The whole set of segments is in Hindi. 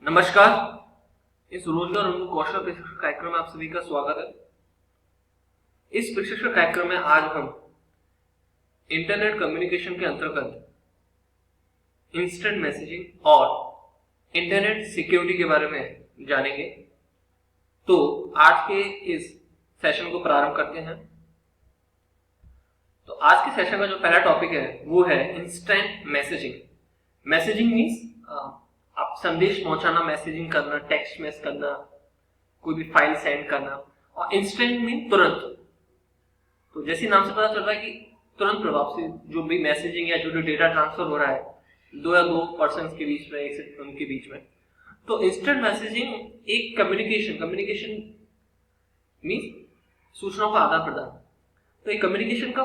नमस्कार। इस रोजगार उन्मुख कौशल प्रशिक्षण कार्यक्रम में आप सभी का स्वागत है। इस प्रशिक्षण कार्यक्रम में आज हम इंटरनेट कम्युनिकेशन के अंतर्गत इंस्टेंट मैसेजिंग और इंटरनेट सिक्योरिटी के बारे में जानेंगे। तो आज के इस सेशन को प्रारंभ करते हैं। तो आज के सेशन का जो पहला टॉपिक है वो है इंस्टेंट मैसेजिंग। मैसेजिंग मीन्स आप संदेश पहुंचाना, मैसेजिंग करना, टेक्स्ट मैसेज करना, कोई भी फाइल सेंड करना। और इंस्टेंट मीन तुरंत। तो जैसे नाम से पता चल रहा है कि तुरंत प्रभाव से जो भी मैसेजिंग या जो डेटा ट्रांसफर हो रहा है दो पर्सन के बीच में, एक से उनके बीच में। तो इंस्टेंट मैसेजिंग एक कम्युनिकेशन मीन्स सूचनाओं का आदान प्रदान। तो एक कम्युनिकेशन का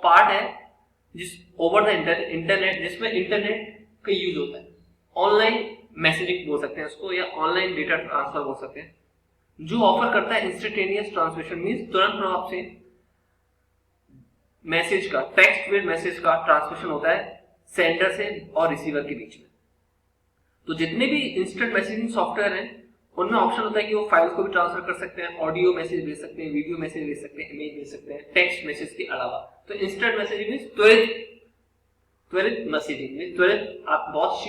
पार्ट है जिस ओवर द इंटरनेट, जिसमें इंटरनेट का यूज होता है। ऑनलाइन मैसेजिंग बोल सकते हैं उसको, या ऑनलाइन डेटा ट्रांसफर बोल सकते हैं, जो ऑफर करता है इंस्टेंटेनियस ट्रांसमिशन मींस तुरंत प्रभाव से मैसेज का, टेक्स्ट विद मैसेज का ट्रांसमिशन होता है सेंडर से और रिसीवर के बीच में। तो जितने भी इंस्टेंट मैसेजिंग सॉफ्टवेयर हैं उनमें ऑप्शन होता है कि वो फाइल्स को भी ट्रांसफर कर सकते हैं, ऑडियो मैसेज भेज सकते हैं, वीडियो मैसेज भेज सकते हैं, इमेज भेज सकते हैं, टेक्स्ट मैसेज के अलावा। तो इंस्टेंट मैसेजिंग मींस त्वरित मैसेजिंग, त्वरित आप बहुत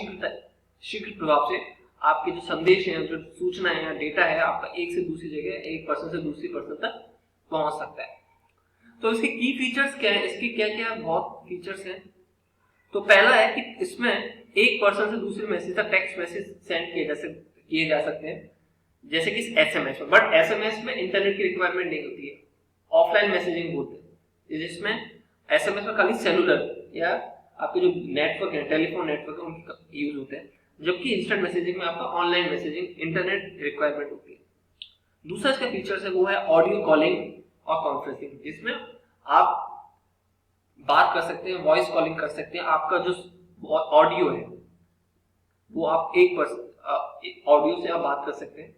शीघ्र प्रभाव से आपके जो संदेश है, जो सूचना है या डेटा है, आपका एक से दूसरी जगह, एक पर्सन से दूसरी पर्सन तक पहुंच सकता है। तो इसके की फीचर्स क्या है, इसके क्या क्या बहुत फीचर्स हैं। तो पहला है कि इसमें एक पर्सन से दूसरे मैसेज तक टेक्स्ट मैसेज सेंड किए जा सकते हैं, जैसे कि एसएमएस में। बट एसएमएस में इंटरनेट की रिक्वायरमेंट नहीं होती है, ऑफलाइन मैसेजिंग बोलते हैं, जिसमें एसएमएस में खाली सेलुलर या आपके जो नेटवर्क है, टेलीफोन नेटवर्क है, उनके यूज होते हैं। जबकि इंस्टेंट मैसेजिंग में आपका ऑनलाइन मैसेजिंग इंटरनेट रिक्वायरमेंट होती है। दूसरा इसका फीचर्स है वो है ऑडियो कॉलिंग और कॉन्फ्रेंसिंग, जिसमें आप बात कर सकते हैं, वॉइस कॉलिंग कर सकते हैं। आपका जो ऑडियो है वो आप एक ऑडियो से आप बात कर सकते हैं।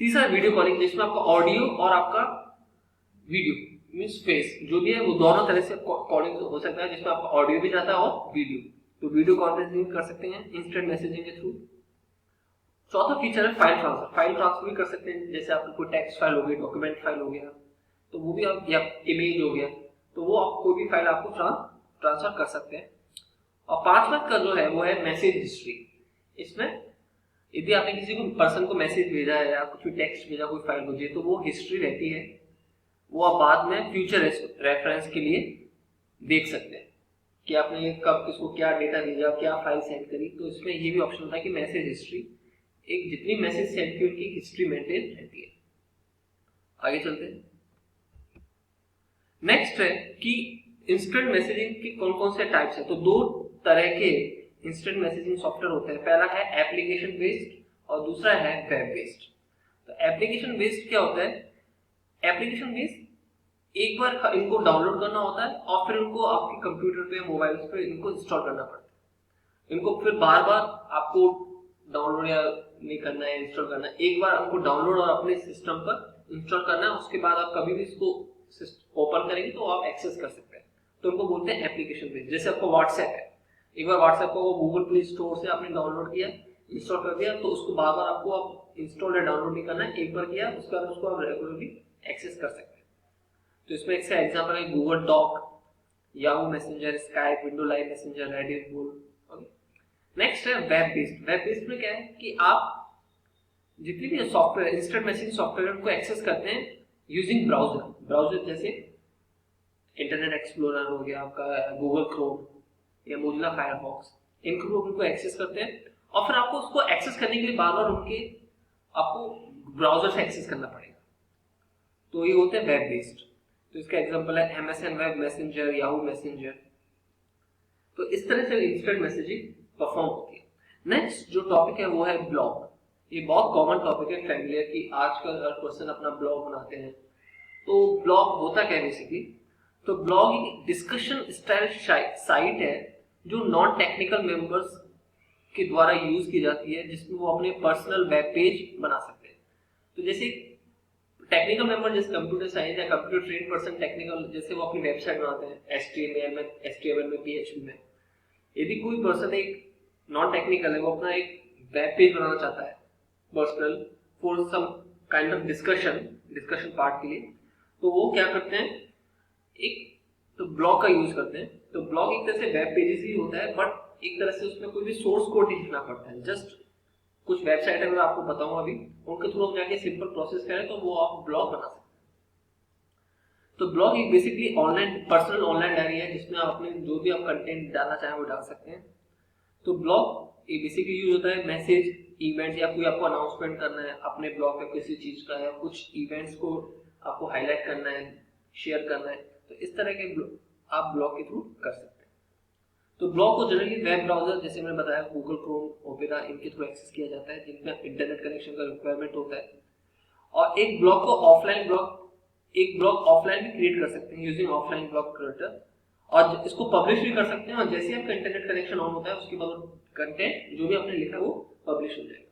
तीसरा वीडियो कॉलिंग, जिसमें आपका ऑडियो और आपका वीडियो मींस फेस जो भी है वो दोनों तरह से कॉलिंग हो सकता है, जिसमें आपका ऑडियो भी जाता है और वीडियो। तो वीडियो कॉन्फ्रेंसिंग कर सकते हैं इंस्टेंट मैसेजिंग के थ्रू। चौथा फीचर है फाइल ट्रांसफर। फाइल ट्रांसफर भी कर सकते हैं, जैसे आपको कोई टेक्स्ट फाइल हो गई, डॉक्यूमेंट फाइल हो गया, तो वो भी आप, या इमेज हो गया, तो वो आप कोई भी फाइल आपको ट्रांसफर कर सकते हैं। और पांचवा का जो है वो है मैसेज हिस्ट्री। इसमें यदि आपने किसी को पर्सन को मैसेज भेजा है या कुछ भी टेक्स्ट भेजा, कोई फाइल भेजी, तो वो हिस्ट्री रहती है, वो आप बाद में फ्यूचर रेफरेंस के लिए देख सकते हैं कि आपने कब किसको क्या डेटा भेजा, क्या फाइल सेंड करी। तो इसमें ये भी ऑप्शन होता है कि मैसेज हिस्ट्री, एक जितनी मैसेज सेंड की उनकी हिस्ट्री मेंटेन रहती है। आगे चलते हैं। नेक्स्ट है कि इंस्टेंट मैसेजिंग के कौन कौन से टाइप्स है। तो दो तरह के इंस्टेंट मैसेजिंग सॉफ्टवेयर होते हैं। पहला है एप्लीकेशन बेस्ड और दूसरा है वेब बेस्ड। तो एप्लीकेशन बेस्ड क्या होता है? एप्लीकेशन बेस्ड एक बार इनको डाउनलोड करना होता है और फिर इनको आपके कंप्यूटर पे, मोबाइल पे इनको इंस्टॉल करना पड़ता है। इनको फिर बार बार आपको डाउनलोड या नहीं करना है, इंस्टॉल करना है। एक बार आपको डाउनलोड और अपने सिस्टम पर इंस्टॉल करना है, उसके बाद आप कभी भी इसको ओपन करेंगे तो आप एक्सेस कर सकते हैं। तो इनको बोलते हैं एप्लीकेशन बेस्ड। जैसे आपको व्हाट्सएप है, एक बार व्हाट्सएप को गूगल प्ले स्टोर से आपने डाउनलोड किया, इंस्टॉल कर दिया, तो उसको बार बार आपको अब इंस्टॉल या डाउनलोड नहीं करना है। एक बार किया, उसके बाद उसको आप रेगुलरली एक्सेस कर सकते हैं। तो इसमें एक एग्जांपल है Google Doc, Yahoo Messenger, Skype, Window Live Messenger, Reddit, okay. Next है वेब बेस्ड। वेब बेस्ड में क्या है कि आप जितनी भी सॉफ्टवेयर, इंस्टेंट मैसेजिंग सॉफ्टवेयर, उनको एक्सेस करते हैं यूजिंग ब्राउजर जैसे इंटरनेट एक्सप्लोरर हो गया आपका, गूगल क्रोम या मोजिला फायरफॉक्स, इनको एक्सेस करते हैं। और फिर आपको उसको एक्सेस करने के लिए बार बार आपको ब्राउजर से एक्सेस करना पड़ेगा। तो ये होते हैं वेब बेस्ड। तो इसका एग्जांपल है MSN web messenger, Yahoo messenger. तो इस तरह से इंस्टेंट मैसेजिंग परफॉर्म होती है। नेक्स्ट जो टॉपिक है वो है ब्लॉग। ये बहुत कॉमन टॉपिक है, फैमिलियर, कि आजकल हर पर्सन अपना ब्लॉग बनाते हैं। तो ब्लॉग होता क्या है बेसिकली? तो ब्लॉग एक डिस्कशन स्टाइल साइट है जो नॉन टेक्निकल मेंबर्स के द्वारा यूज की जाती है, जिसमें वो अपने पर्सनल वेब पेज बना सकते हैं। तो जैसे टेक्निकल मेंबर, जैसे कंप्यूटर साइंस या कंप्यूटर ट्रेन पर्सन टेक्निकल, जैसे वो अपनी वेबसाइट बनाते हैं एचटीएमएल में, पीएचपी में। यदि कोई पर्सन एक नॉन टेक्निकल है, वो अपना एक वेब पेज बनाना चाहता है personal for some kind of discussion part के लिए, तो वो क्या करते हैं, एक तो ब्लॉग का यूज करते हैं। तो ब्लॉग एक तरह से वेब पेजेस ही होता है, बट एक तरह से उसमें कोई भी सोर्स कोड नहीं लिखना पड़ता है। जस्ट कुछ वेबसाइट है, मैं आपको बताऊंगा अभी, उनके थ्रू जाके सिंपल प्रोसेस करें तो वो आप ब्लॉग बना सकते हैं। तो ब्लॉग एक basically online personal online diary है, जिसमें आप अपने जो भी आप कंटेंट डालना चाहें वो डाल सकते हैं। तो ब्लॉग ये बेसिकली यूज होता है मैसेज, इवेंट्स या कोई आपको अनाउंसमेंट करना है अपने ब्लॉग पे किसी चीज का, या कुछ इवेंट्स को आपको हाईलाइट करना है, शेयर करना है, तो इस तरह के आप ब्लॉग के थ्रू कर सकते हैं। तो ब्लॉग को जनरली वेब ब्राउजर, जैसे मैंने बताया गूगल क्रोम, ओपेरा, इनके थ्रू एक्सेस किया जाता है, जिनमें इंटरनेट कनेक्शन का रिक्वायरमेंट होता है। और एक ब्लॉग ऑफलाइन भी क्रिएट कर सकते हैं यूजिंग ऑफलाइन ब्लॉग क्रिएटर, और इसको पब्लिश भी कर सकते हैं। और जैसे आपका इंटरनेट कनेक्शन ऑन होता है उसके बाद कंटेंट जो भी आपने लिखा है वो पब्लिश हो जाएगा।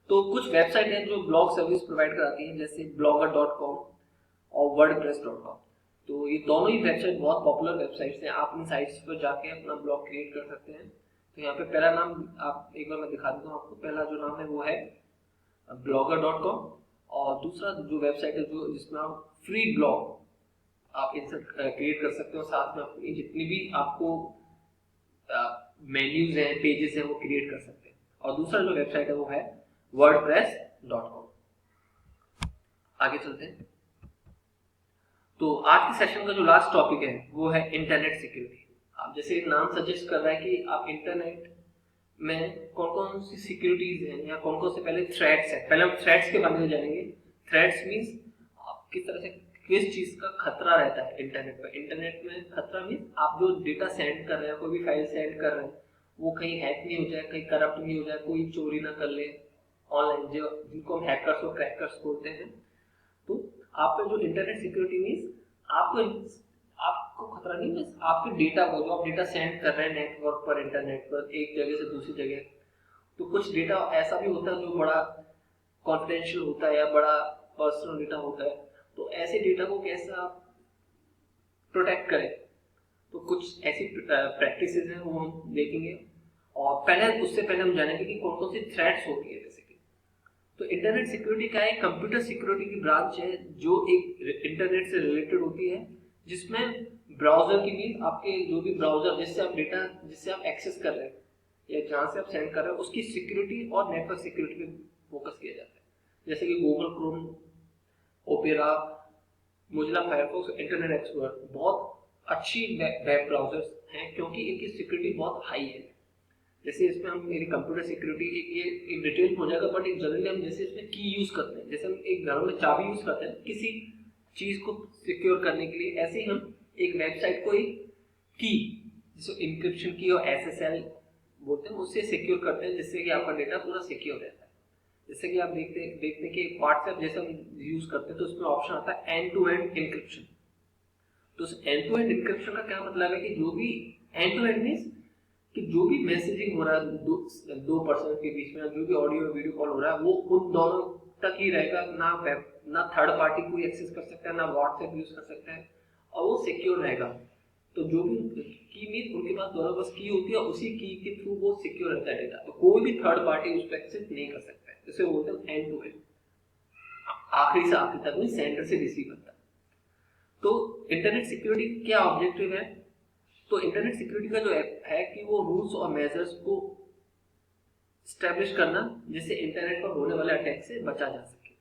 तो कुछ वेबसाइट है जो ब्लॉग सर्विस प्रोवाइड कराती है, जैसे blogger.com और wordpress.com। तो ये दोनों ही वेबसाइट बहुत पॉपुलर वेबसाइट्स हैं। आप इन साइट्स पर जाके अपना ब्लॉग क्रिएट कर सकते हैं। तो यहाँ पे पहला नाम आप एक बार मैं दिखा देता हूँ आपको। पहला जो नाम है वो है blogger.com, और दूसरा जो वेबसाइट है जो जिसमें आप फ्री ब्लॉग आप इंसर्ट क्रिएट कर सकते हो, साथ में अपनी जितनी भी आपको मेन्यूज हैं, पेजेस हैं, वो क्रिएट कर सकते हैं। और दूसरा जो वेबसाइट है वो है wordpress.com। आगे चलते हैं। तो आज के सेशन का जो लास्ट टॉपिक है वो है इंटरनेट सिक्योरिटी। आप जैसे नाम सजेस्ट कर रहा है कि आप इंटरनेट में कौन कौन सी सिक्योरिटीज हैं या कौन कौन से पहले थ्रेट्स हैं। पहले हम थ्रेट्स के बारे में जानेंगे। थ्रेट्स मींस आप किस तरह से किस चीज का खतरा रहता है इंटरनेट पर। इंटरनेट में खतरा मींस आप जो डेटा सेंड कर रहे हैं, कोई भी फाइल सेंड कर रहे हैं, वो कहीं हैक नहीं हो जाए, कहीं करप्ट नहीं हो जाए, कोई चोरी ना कर ले ऑनलाइन, जो जिनको हम हैकर्स और क्रैकर्स बोलते हैं। तो आप जो इंटरनेट सिक्योरिटी मींस आपको खतरा नहीं, बस आपके डेटा को जो आप डेटा सेंड कर रहे हैं नेटवर्क पर, इंटरनेट पर, एक जगह से दूसरी जगह, तो कुछ डेटा ऐसा भी होता है जो बड़ा कॉन्फिडेंशियल होता है या बड़ा पर्सनल डेटा होता है। तो ऐसे डेटा को कैसे आप प्रोटेक्ट करें, तो कुछ ऐसी प्रैक्टिसेस हैं वो हम देखेंगे। और पहले उससे पहले हम जानेंगे कि कौन कौन सी थ्रेट्स होती है। जैसे कि तो इंटरनेट सिक्योरिटी का एक कंप्यूटर सिक्योरिटी की ब्रांच है जो एक इंटरनेट से रिलेटेड होती है, जिसमें ब्राउजर की मीन आपके जो भी ब्राउजर जिससे आप एक्सेस कर रहे हैं या जहां से आप सेंड कर रहे हैं उसकी सिक्योरिटी और नेटवर्क सिक्योरिटी पे फोकस किया जाता है। जैसे कि Google Chrome, opera, Mozilla Firefox, internet explorer बहुत अच्छी वेब ब्राउजर्स हैं क्योंकि इनकी सिक्योरिटी बहुत हाई है। जैसे इसमें हम मेरी कंप्यूटर सिक्योरिटी ये एक डिटेल हो जाएगा, बट एक जनरली हम जैसे इसमें की यूज करते हैं, जैसे हम एक घर में चाबी यूज करते हैं किसी चीज को सिक्योर करने के लिए, ऐसे ही हम एक वेबसाइट को एक की जिसको इंक्रिप्शन की और SSL बोलते हैं उससे सिक्योर करते हैं, जिससे कि आपका डेटा पूरा सिक्योर रहता है। जैसे कि आप देखते हैं कि व्हाट्सएप जैसे हम यूज करते हैं तो उसमें ऑप्शन आता है एंड टू एंड इंक्रिप्शन। तो उस एंड टू एंड इंक्रिप्शन का क्या मतलब है कि जो भी एंड टू एंड मींस कि जो भी मैसेजिंग हो रहा है दो पर्सन के बीच में, जो भी ऑडियो और वीडियो कॉल हो रहा है वो उन दोनों तक ही रहेगा, ना थर्ड पार्टी कोई एक्सेस कर सकता है, ना व्हाट्सएप यूज कर सकता है, और वो सिक्योर रहेगा। तो जो भी की मीन उनके पास दोनों बस की होती है, उसी की के थ्रू वो सिक्योर रहता है डेटा, तो कोई भी थर्ड पार्टी उस पर एक्सेस नहीं कर सकता है। इसे बोलते हैं एंड टू एंड, आखिरी से आखिरी तक में सेंडर से रिसीवर तक। तो इंटरनेट सिक्योरिटी क्या ऑब्जेक्टिव है? तो इंटरनेट सिक्योरिटी का जो है कि वो रूल्स और मेजर्स को स्टैब्लिश करना जिससे इंटरनेट पर होने वाले अटैक से बचा जा सके।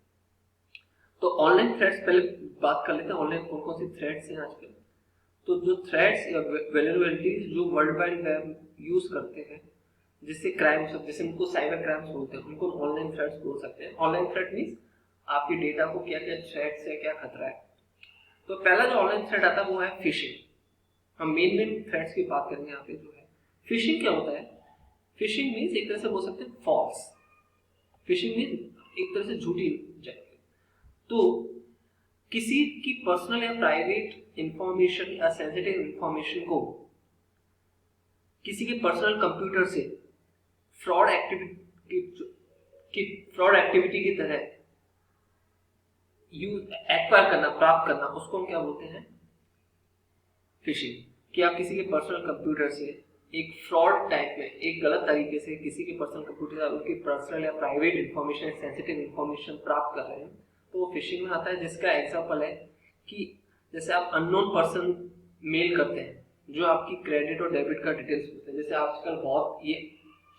तो ऑनलाइन थ्रेट्स पहले बात कर लेते हैं, ऑनलाइन कौन कौन सी थ्रेट्स हैं आजकल। तो जो थ्रेट्स या वेलनरेबिलिटीज जो वर्ल्ड वाइड वेब यूज करते हैं जिससे क्राइम हो सकते, जैसे उनको साइबर क्राइम्स बोलते हैं, उनको ऑनलाइन थ्रेट्स बोल सकते हैं। ऑनलाइन थ्रेट मींस आपके डेटा को क्या क्या थ्रेट्स है, क्या खतरा है। तो पहला जो ऑनलाइन थ्रेट आता है वो है फिशिंग। हम मेन थ्रेट्स की बात करेंगे यहाँ पे। जो है फिशिंग क्या होता है? फिशिंग मींस एक तरह से बोल सकते हैं फॉल्स। फिशिंग मींस एक तरह से झूठी जानकारी। तो किसी की पर्सनल या प्राइवेट इंफॉर्मेशन या सेंसिटिव इंफॉर्मेशन को किसी के पर्सनल कंप्यूटर से फ्रॉड एक्टिविटी की तरह एक्वायर करना, प्राप्त करना, उसको हम क्या बोलते हैं? फिशिंग। कि आप किसी के पर्सनल कंप्यूटर से एक फ्रॉड टाइप में एक गलत तरीके से किसी के पर्सनल कंप्यूटर या उनकी पर्सनल या प्राइवेट इंफॉर्मेशन, सेंसिटिव इंफॉर्मेशन प्राप्त कर रहे हैं, तो वो फिशिंग में आता है। जिसका एग्जांपल है कि जैसे आप अननोन पर्सन मेल करते हैं जो आपकी क्रेडिट और डेबिट कार्ड डिटेल्स होते हैं। जैसे आजकल बहुत ये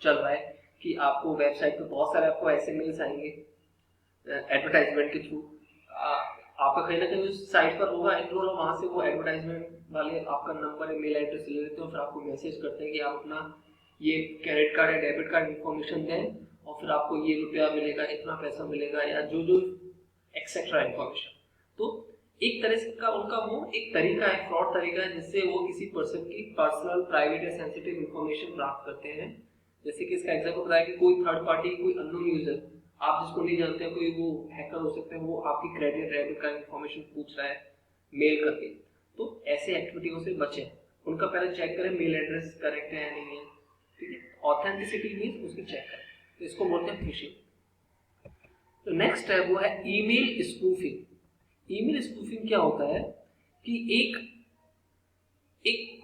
चल रहा है कि आपको वेबसाइट पे बहुत सारे आपको ऐसे मेल्स आएंगे एडवर्टाइजमेंट के थ्रू, आपका कहीं ना कहीं उस साइट पर होगा एनरोल, और वहाँ से वो एडवर्टाइजमेंट वाले आपका नंबर या मेल एड्रेस ले लेते हैं, फिर आपको मैसेज करते हैं कि आप अपना ये क्रेडिट कार्ड या डेबिट कार्ड इन्फॉर्मेशन दें और फिर आपको ये रुपया मिलेगा, इतना पैसा मिलेगा, या जो जो एक्सेट्रा इन्फॉर्मेशन। तो एक तरह से का उनका वो एक तरीका है, फ्रॉड तरीका है, जिससे वो किसी पर्सन की पर्सनल, प्राइवेट या सेंसिटिव इन्फॉर्मेशन प्राप्त करते हैं। जैसे कि इसका एग्जांपल बताया कि कोई थर्ड पार्टी, कोई अननोन यूजर, आप जिसको नहीं जानते हैं, कोई वो हैकर हो सकते हैं, वो आपकी क्रेडिट डेबिट कार्ड इन्फॉर्मेशन पूछ रहा है मेल करके। तो ऐसे एक्टिविटीयों से बचें। उनका पहले चेक करें मेल एड्रेस करेक्ट है या नहीं है, ठीक है। ऑथेंटिसिटी मींस उसकी चेक करें, तो इसको बोलते हैं फिशिंग। तो नेक्स्ट है वो है ईमेल स्पूफिंग। ईमेल स्पूफिंग क्या होता है कि एक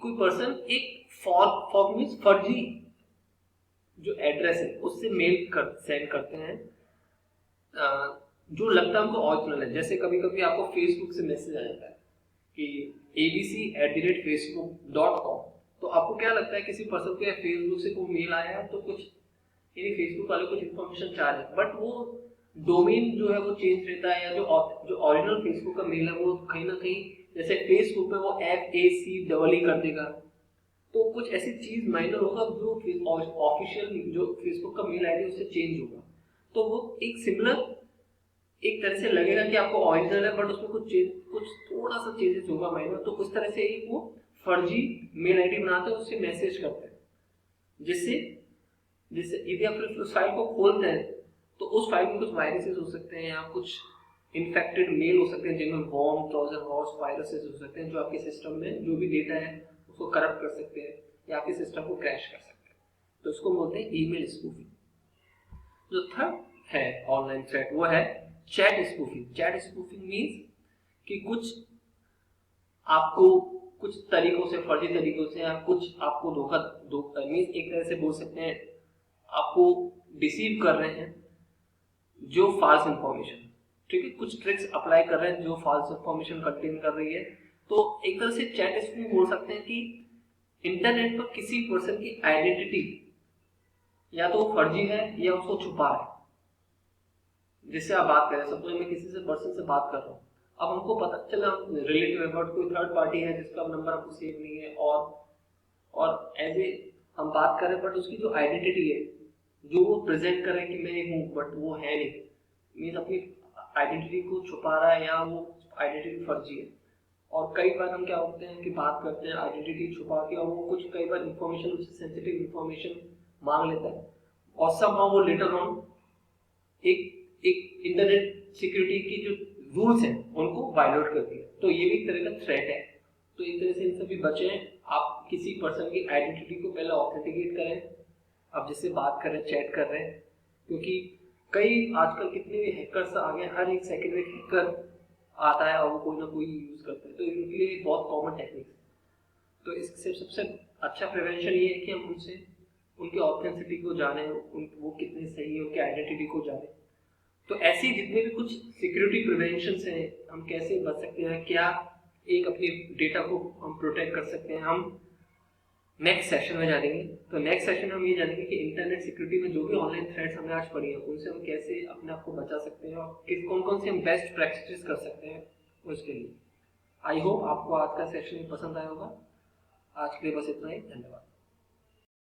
कोई पर्सन एक फॉर्म मींस फर्जी जो एड्रेस है उससे मेल सेंड करते हैं जो लगता है हमको ओरिजिनल है। जैसे कभी कभी आपको फेसबुक से मैसेज आ जाता है कि abc@facebook.com, तो आपको क्या लगता है किसी पर्सन को या फेसबुक से कोई मेल आया है, तो कुछ यानी फेसबुक वाले कुछ इन्फॉर्मेशन चाह रहे हैं, बट वो डोमेन जो है वो चेंज रहता है, या जो ओरिजिनल फेसबुक का मेल है वो कहीं ना कहीं, जैसे फेसबुक पे वो FAC कर देगा, तो कुछ ऐसी चीज माइनर होगा जो ऑफिशियल जो फेसबुक का मेल आईडी उससे चेंज होगा, तो वो एक सिमिलर एक तरह से लगेगा कि आपको ओरिजिनल है, बट उसमें कुछ थोड़ा सा चेंजेस होगा माइनर। तो उस तरह से एक वो फर्जी मेल आईडी बनाते हैं, उससे मैसेज करते हैं, जिससे यदि आप उस फाइल को खोलते हैं तो उस फाइल में कुछ वायरसेस हो सकते हैं या कुछ इन्फेक्टेड मेल हो सकते हैं, जिनमें वॉर्म, ट्रोजन हॉर्स वायरसेस हो सकते हैं, जो आपके सिस्टम में जो भी डेटा है उसको करप्ट कर सकते हैं या आपके सिस्टम को क्रैश कर सकते हैं। तो उसको बोलते हैं ईमेल स्पूफिंग। जो थर्ड है ऑनलाइन थ्रेट वो है chat spoofing. Chat spoofing means कि कुछ आपको कुछ तरीकों से, फर्जी तरीकों से, या कुछ आपको धोखा मींस एक तरह से बोल सकते हैं आपको डिसीव कर रहे हैं जो फॉल्स इंफॉर्मेशन, ठीक है, कुछ ट्रिक्स अप्लाई कर रहे हैं जो फॉल्स इंफॉर्मेशन कंटेन कर रही है। तो एक तरह से चैट स्पूफिंग बोल सकते हैं कि इंटरनेट पर किसी पर्सन की आइडेंटिटी या तो फर्जी है या उसको छुपा है। जिससे आप बात करें, सपोज मैं किसी से पर्सन से बात कर रहा हूँ, अब हमको पता चला रिलेटिव है बट कोई थर्ड पार्टी है जिसका नंबर आपको सेव नहीं है, और एज ए हम बात करें बट उसकी जो आइडेंटिटी है जो वो प्रेजेंट कर रहे हैं कि मैं हूँ बट वो है नहीं, मीन्स अपनी आइडेंटिटी को छुपा रहा है या वो आइडेंटिटी फर्जी है। और कई बार हम क्या होते हैं कि बात करते हैं आइडेंटिटी छुपा के, और वो कुछ कई बार इंफॉर्मेशन, उससे सेंसिटिव इंफॉर्मेशन मांग लेता है, और समहाउ वो लेटर ऑन एक इंटरनेट सिक्योरिटी की जो रूल्स हैं उनको वायलेट करती है। तो ये भी एक तरह का थ्रेट है। तो एक तरह से इन सभी बचें। आप किसी पर्सन की आइडेंटिटी को पहले ऑथेंटिकेट करें, आप जिससे बात कर रहे हैं, चैट कर रहे हैं, क्योंकि कई आजकल कितने भी हैकर्स आ गए, हर एक सेकंड में हैकर आता है और वो कोई ना कोई यूज करता है, तो इनके लिए बहुत कॉमन टेक्निक है। तो इससे सबसे अच्छा प्रिवेंशन ये है कि हम उनसे उनके ऑथेंटिसिटी को जाने, वो कितने सही है, उनकी आइडेंटिटी को जाने। तो ऐसी जितने भी कुछ सिक्योरिटी प्रिवेंशन हैं, हम कैसे बच सकते हैं, क्या एक अपने डेटा को हम प्रोटेक्ट कर सकते हैं, हम नेक्स्ट सेशन में जानेंगे। तो नेक्स्ट सेशन हम ये जानेंगे कि इंटरनेट सिक्योरिटी में जो भी ऑनलाइन थ्रेट्स हमने आज पढ़ी है उनसे हम कैसे अपने आप को बचा सकते हैं, और कौन कौन से हम बेस्ट प्रैक्टिस कर सकते हैं उसके लिए। आई होप आपको आज का सेशन पसंद आया होगा। आज के लिए बस इतना ही, धन्यवाद।